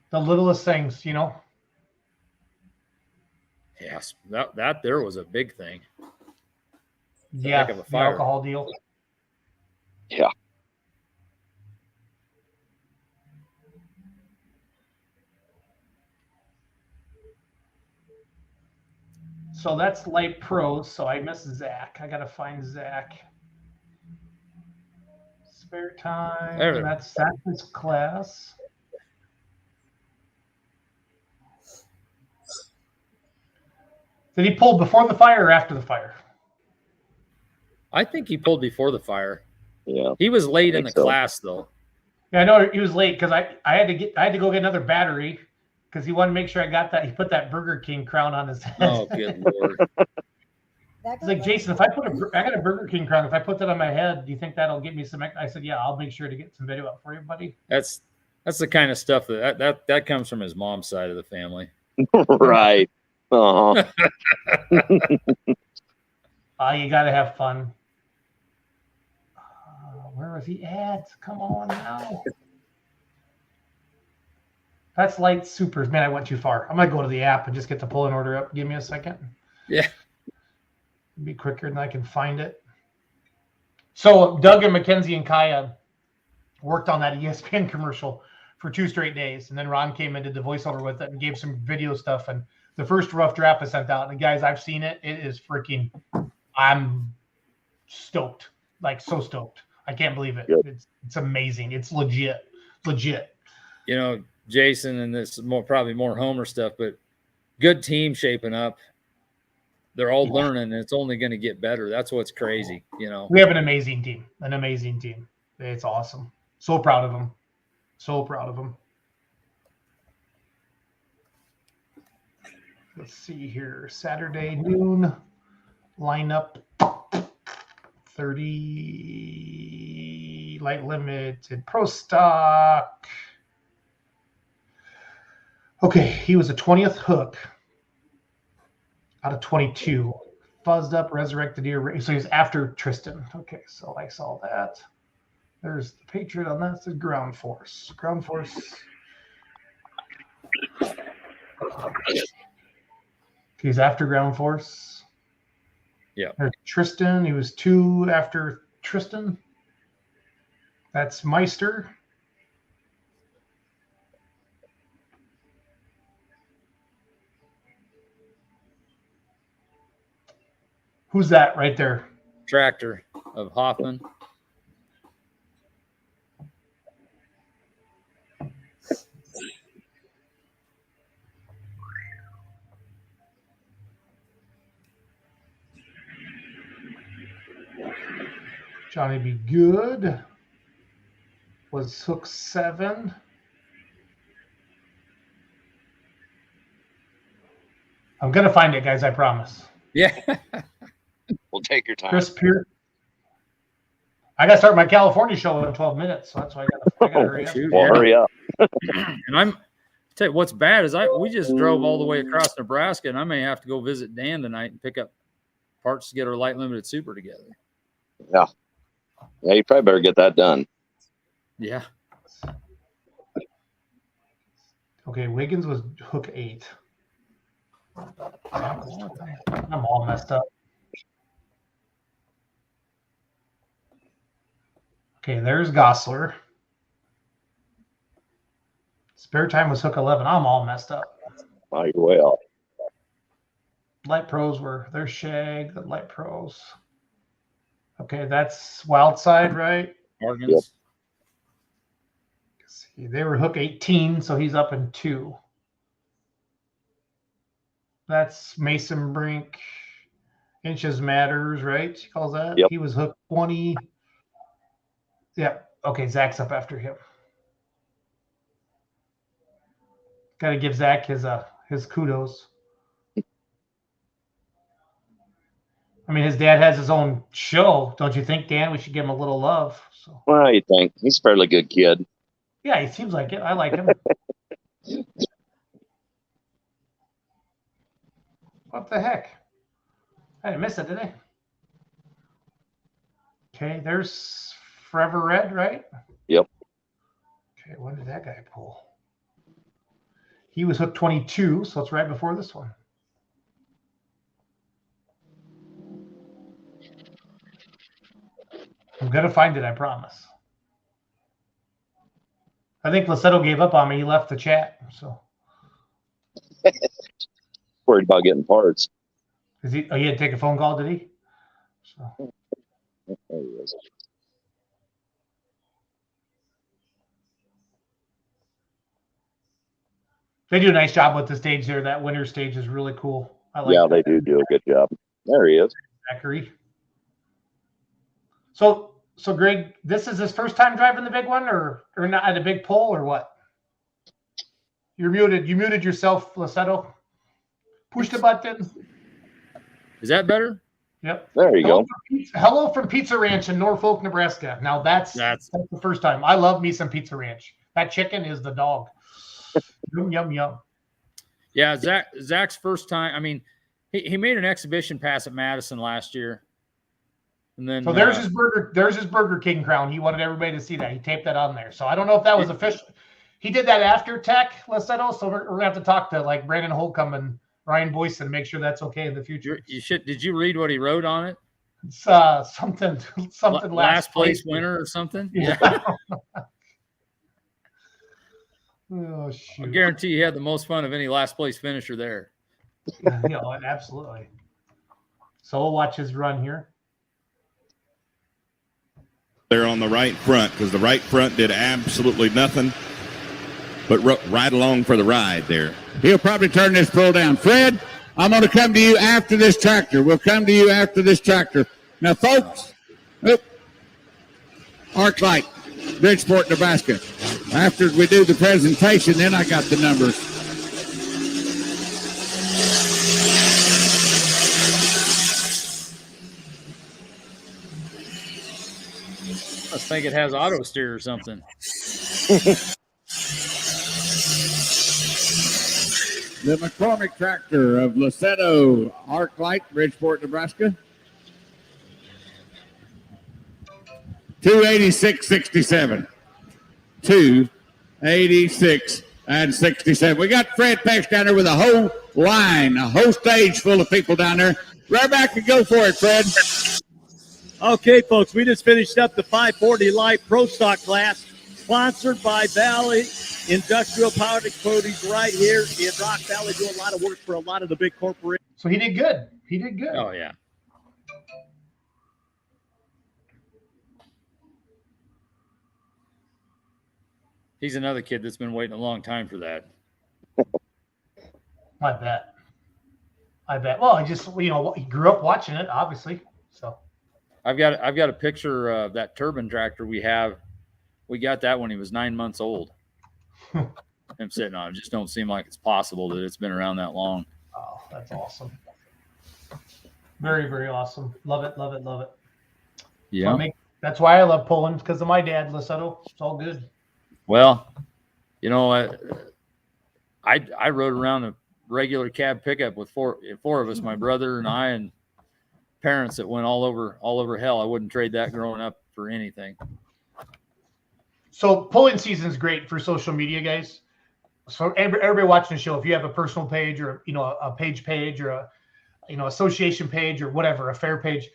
The littlest things, you know. Yes, that there was a big thing. Yeah, heck of a the fire. alcohol deal. Yeah. So that's light pros. So I miss Zach. I gotta find Zach. Spare time. There. That's his class. Did he pull before the fire or after the fire? I think he pulled before the fire. Yeah. He was late in the think so. class though. Yeah, I know he was late because I had to go get another battery because he wanted to make sure I got that. He put that Burger King crown on his head. Oh, good Lord. He's like, Jason, if I got a Burger King crown, if I put that on my head, do you think that'll get me some? I said, yeah, I'll make sure to get some video up for you, buddy. That's the kind of stuff that comes from his mom's side of the family. Right. Uh-huh. You got to have fun. Where was he at? Come on now. That's Light Supers. Man, I went too far. I'm going to go to the app and just get the pull-in order up. Give me a second. Yeah. It'll be quicker than I can find it. So Doug and Mackenzie and Kaya worked on that ESPN commercial for 2 straight days. And then Ron came and did the voiceover with it and gave some video stuff. And the first rough draft I sent out. And guys, I've seen it. It is freaking, I'm stoked. Like so stoked. I can't believe it. Yep. It's amazing. It's legit. You know, Jason, and this is probably more Homer stuff, but good team shaping up. They're all learning, and it's only going to get better. That's what's crazy, you know. We have an amazing team. It's awesome. So proud of them. Let's see here. Saturday noon lineup 30 light limited pro stock. Okay, he was a 20th hook out of 22. Fuzzed up, resurrected ear. So he's after Tristan. Okay, so I saw that. There's the Patriot on that. It says Ground Force. Ground Force. He's after Ground Force. Yeah. There's Tristan. He was 2 after Tristan. That's Meister. Who's that right there? Tractor of Hoffman. Johnny Be Good was hook 7. I'm gonna find it, guys. I promise. Yeah. We'll take your time. Chris Pierce. I gotta start my California show in 12 minutes, so that's why I gotta hurry up. Shoot, Well, yeah. hurry up. And tell you what's bad is we just drove all the way across Nebraska, and I may have to go visit Dan tonight and pick up parts to get our light limited super together. Yeah. Yeah, you probably better get that done. Yeah. Okay, Wiggins was hook 8. I'm all messed up. Okay, there's Gosler. Spare time was hook 11. I'm all messed up. Oh, you're way off. Light pros there's Shag, the light pros. Okay, that's Wild Side, right? Morgan's. See, they were hook 18, so he's up in 2. That's Mason Brink. Inches matters, right? He calls that. Yep. He was hook 20. Yeah. Okay, Zach's up after him. Got to give Zach his kudos. I mean, his dad has his own show. Don't you think, Dan? We should give him a little love. So. Well, you think he's a fairly good kid. Yeah, he seems like it. I like him. What the heck? I didn't miss it, did I? Okay, there's Forever Red, right? Yep. Okay, when did that guy pull? He was hook 22, so it's right before this one. I'm going to find it, I promise. I think Lussetto gave up on me. He left the chat. So Worried about getting parts. is he? Oh, he had to take a phone call, did he? So. There he is. They do a nice job with the stage there. That winter stage is really cool. I like Yeah, that. they do a good job. There he is. Zachary. So Greg, this is his first time driving the big one, or not at a big pole, or what? You're muted. You muted yourself, Lussetto. Push the button. Is that better? Yep. There you go. Hello from Pizza Ranch in Norfolk, Nebraska. Now that's the first time. I love me some Pizza Ranch. That chicken is the dog. Yum, yum, yum. Yeah, Zach's first time. I mean, he made an exhibition pass at Madison last year. And then so there's his Burger King crown. He wanted everybody to see that. He taped that on there. So I don't know if that was official. He did that after Tech, Lussetto. So we're gonna have to talk to like Brandon Holcomb and Ryan Boyce and make sure that's okay in the future. You should. Did you read what he wrote on it? It's something last place winner or something. Yeah. Oh shoot! I guarantee you had the most fun of any last place finisher there. Absolutely. So we'll watch his run here. They're on the right front because the right front did absolutely nothing but right along for the ride there. He'll probably turn this pull down. Fred, I'm going to come to you after this tractor. We'll come to you after this tractor. Now, folks, Arclight, Bridgeport, Nebraska. After we do the presentation, then I got the numbers. I think it has auto steer or something. The McCormick tractor of Lussetto, Arclight, Bridgeport, Nebraska. 286.67. 286 and 67. We got Fred Pex down there with a whole line, a whole stage full of people down there. Right back and go for it, Fred. Okay, folks, we just finished up the 540 Light Pro Stock class, sponsored by Valley Industrial Power Coatings right here in Rock Valley, doing a lot of work for a lot of the big corporations. So he did good. He did good. Oh, yeah. He's another kid that's been waiting a long time for that. I bet. Well, he grew up watching it, obviously. So I've got a picture of that turbine tractor we have. We got that when he was 9 months old. I'm sitting on it. Just don't seem like it's possible that it's been around that long. Oh, that's awesome. Very, very awesome. Love it, love it, love it. Yeah. That's why I love Poland, because of my dad, Lussetto. It's all good. Well, I rode around a regular cab pickup with four of us, my brother and I, and parents that went all over hell. I wouldn't trade that growing up for anything. So polling season is great for social media, guys. So everybody watching the show, if you have a personal page or a page or a association page or whatever, a fair page,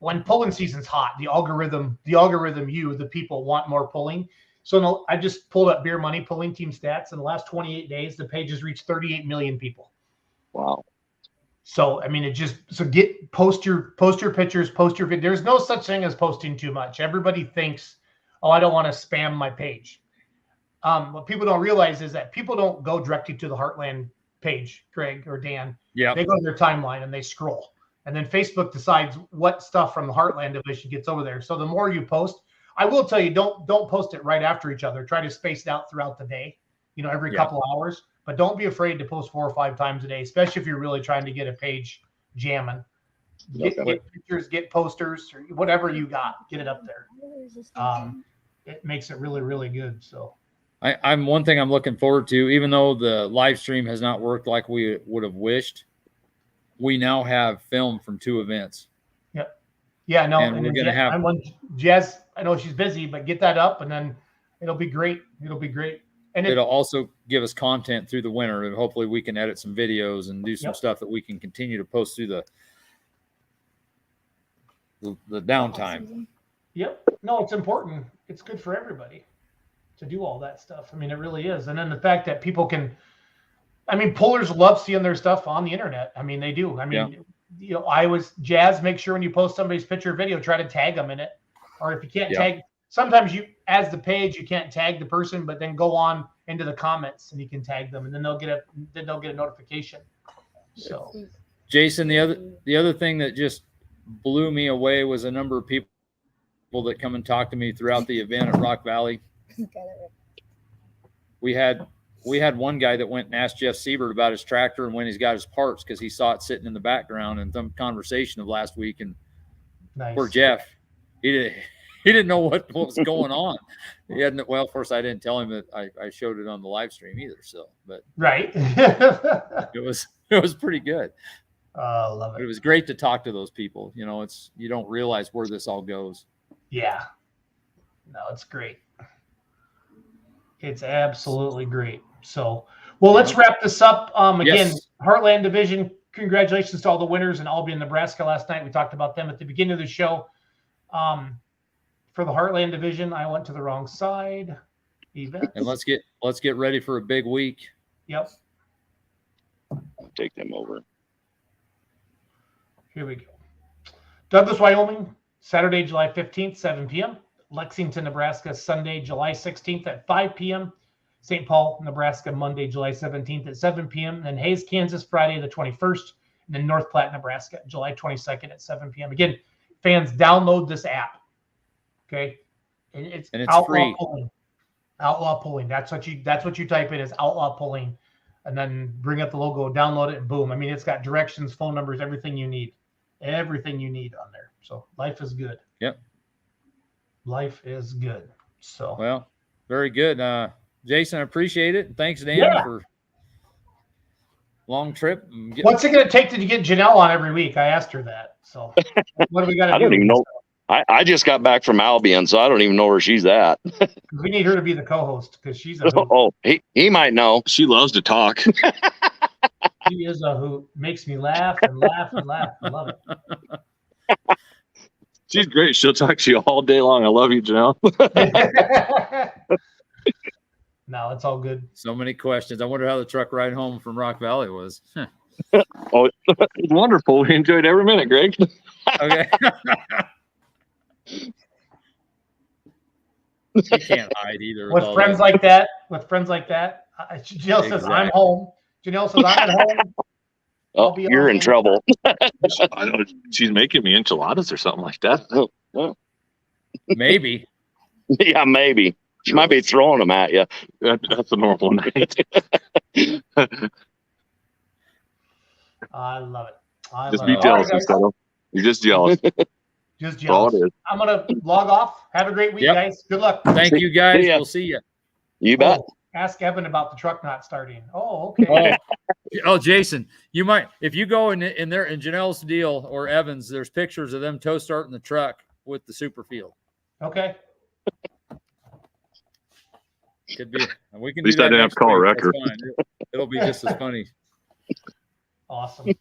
when polling season's hot, the algorithm, the people want more polling. So I just pulled up Beer Money polling team stats. In the last 28 days, the page has reached 38 million people. Wow. So I mean, post your pictures, post your video. There's no such thing as posting too much. Everybody thinks, oh, I don't want to spam my page. What people don't realize is that people don't go directly to the Heartland page, Greg or Dan. Yeah. They go to their timeline and they scroll. And then Facebook decides what stuff from the Heartland division gets over there. So the more you post, I will tell you, don't post it right after each other. Try to space it out throughout the day, every couple of hours. But don't be afraid to post 4 or 5 times a day, especially if you're really trying to get a page jamming. Get pictures, get posters, or whatever you got, get it up there. It makes it really, really good. So I'm one thing I'm looking forward to, even though the live stream has not worked like we would have wished, we now have film from 2 events. Yep. Yeah, no, and we're going to have Jazz. I know she's busy, but get that up and then it'll be great. It'll be great. And it'll also give us content through the winter, and hopefully we can edit some videos and do some stuff that we can continue to post through the downtime. Yep. No, it's important. It's good for everybody to do all that stuff. I mean, it really is. And then the fact that people can, pullers love seeing their stuff on the internet. I mean, they do. Jazz, make sure when you post somebody's picture or video, try to tag them in it. Or if you can't tag, sometimes as the page, you can't tag the person, but then go on into the comments and you can tag them, and then they'll get a notification. So, Jason, the other thing that just blew me away was a number of people that come and talk to me throughout the event at Rock Valley. We had one guy that went and asked Jeff Siebert about his tractor and when he's got his parts, because he saw it sitting in the background in some conversation of last week. And poor Jeff, he didn't know what was going on. He hadn't. Well, of course, I didn't tell him that I showed it on the live stream either. So, but right, it was pretty good. I love it. But it was great to talk to those people. You don't realize where this all goes. Yeah, no, it's great. It's absolutely great. So, well, let's wrap this up. Again, Heartland Division, congratulations to all the winners in Albion, Nebraska last night. We talked about them at the beginning of the show. For the Heartland Division, I went to the wrong side. Events. And let's get ready for a big week. Yep. I'll take them over. Here we go. Douglas, Wyoming, Saturday, July 15th, 7 p.m. Lexington, Nebraska, Sunday, July 16th at 5 p.m. St. Paul, Nebraska, Monday, July 17th at 7 p.m. Then Hayes, Kansas, Friday the 21st. And then North Platte, Nebraska, July 22nd at 7 p.m. Again, fans, download this app. Okay. And it's Outlaw free. Pulling. Outlaw Pulling. That's what you type in is Outlaw Pulling. And then bring up the logo, download it, and boom. It's got directions, phone numbers, everything you need. Everything you need on there. So life is good. Yep. Life is good. So well, very good. Jason, I appreciate it. Thanks, Dan, for long trip. What's it going to take to get Janelle on every week? I asked her that. So what do we got to do? I don't even know. I just got back from Albion, so I don't even know where she's at. We need her to be the co-host because she's a hoot. Oh, he might know. She loves to talk. She is a hoot. Makes me laugh and laugh and laugh. I love it. She's great. She'll talk to you all day long. I love you, Janelle. No, it's all good. So many questions. I wonder how the truck ride home from Rock Valley was. Oh, it's wonderful. We enjoyed every minute, Greg. Okay. You can't hide either. With friends like that, Janelle says, I'm home. Janelle says, I'm at home. Oh, you're in trouble. I know she's making me enchiladas or something like that. Maybe. Yeah, maybe. She might be throwing them at you. That's a normal night. I love it. Just be jealous, Lussetto. You're just jealous. Just jealous. All it is. I'm going to log off. Have a great week, guys. Good luck. Thank you, guys. We'll see you. You bet. Ask Evan about the truck not starting. Oh, okay. Oh, Jason, you might, if you go in there in Janelle's deal or Evan's, there's pictures of them tow starting the truck with the super field. Okay. Could be. We can. At least I didn't have to call a wrecker. It'll be just as funny. Awesome.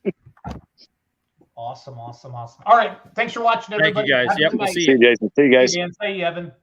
Awesome. All right. Thanks for watching, everybody. Thank you, guys. Yep. We'll see you. See you, Jason. See you guys. See you, Evan.